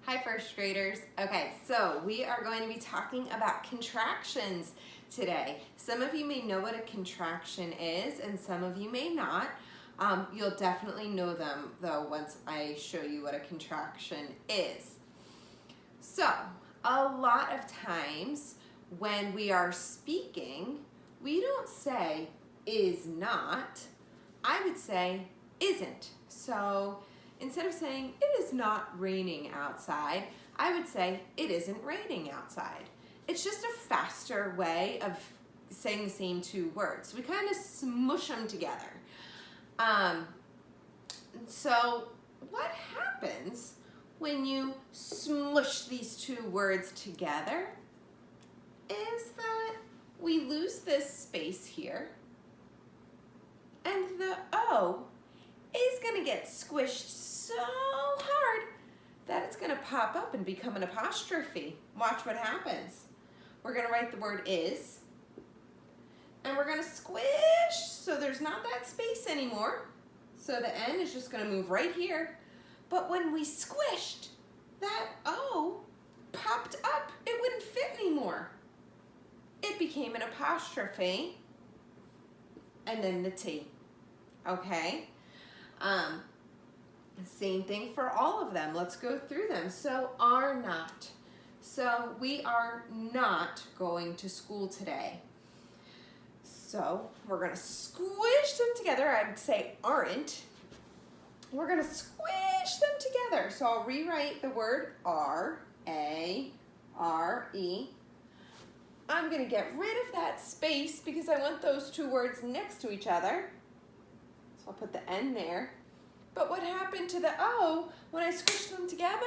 Hi, first graders. Okay, so we are going to be talking about contractions today. Some of you may know what a contraction is and some of you may not. You'll definitely know them though once I show you what a contraction is. So, a lot of times when we are speaking, we don't say is not, I would say isn't. So, instead of saying, it is not raining outside, I would say, it isn't raining outside. It's just a faster way of saying the same two words. We kind of smush them together. So what happens when you smush these two words together is that we lose this space here, and the O is going to get squished so hard that it's going to pop up and become an apostrophe. Watch what happens. We're going to write the word is, and we're going to squish so there's not that space anymore. So the N is just going to move right here. But when we squished, that O popped up. It wouldn't fit anymore. It became an apostrophe, and then the T. Okay? Same thing for all of them. Let's go through them. So, are not. So, we are not going to school today. So, we're going to squish them together. I would say aren't. We're going to squish them together. So, I'll rewrite the word are, A, R, E. I'm going to get rid of that space because I want those two words next to each other. So, I'll put the N there. But what happened to the O when I squished them together?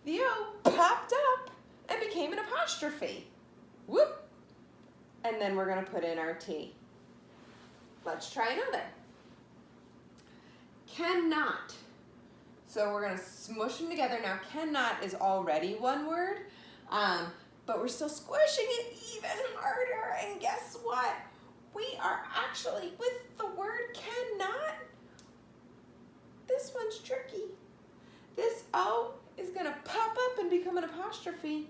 The O popped up and became an apostrophe. Whoop! And then we're going to put in our T. Let's try another. Cannot. So we're going to smush them together. Now, cannot is already one word, but we're still squishing it even harder. And guess what? We are actually, with the word cannot, this one's tricky. This O is going to pop up and become an apostrophe,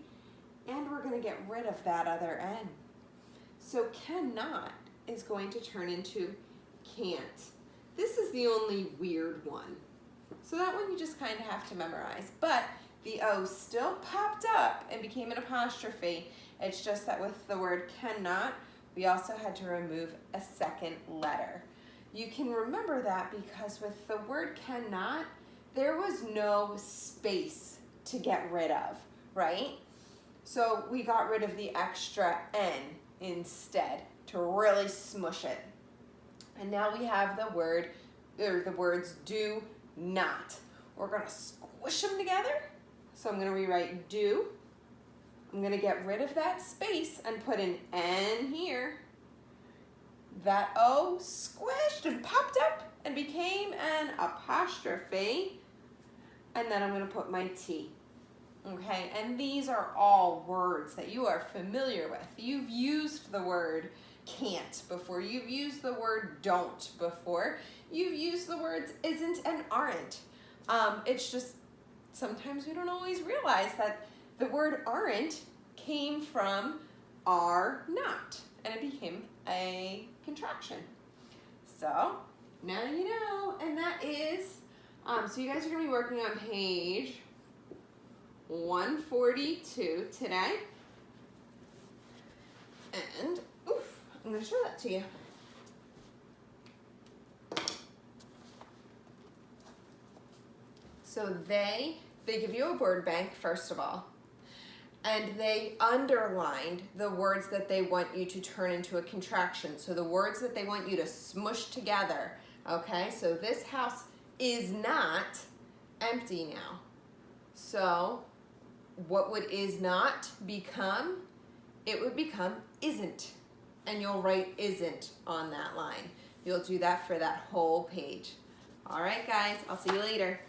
and we're going to get rid of that other N. So cannot is going to turn into can't. This is the only weird one. So that one you just kind of have to memorize. But the O still popped up and became an apostrophe. It's just that with the word cannot, we also had to remove a second letter. You can remember that because with the word cannot, there was no space to get rid of, right? So we got rid of the extra N instead to really smush it. And now we have the word, or the words do not. We're going to squish them together. So I'm going to rewrite do. I'm going to get rid of that space and put an N here. That O squished and popped up and became an apostrophe. And then I'm going to put my T. Okay, and these are all words that you are familiar with. You've used the word can't before. You've used the word don't before. You've used the words isn't and aren't. It's just sometimes we don't always realize that the word aren't came from are not, and it became a contraction. So now you know, and that is, so you guys are going to be working on page 142 today. And, I'm going to show that to you. So they give you a word bank, first of all, and they underlined the words that they want you to turn into a contraction. So the words that they want you to smush together, okay? So this house is not empty now. So what would is not become? It would become isn't. And you'll write isn't on that line. You'll do that for that whole page. All right, guys, I'll see you later.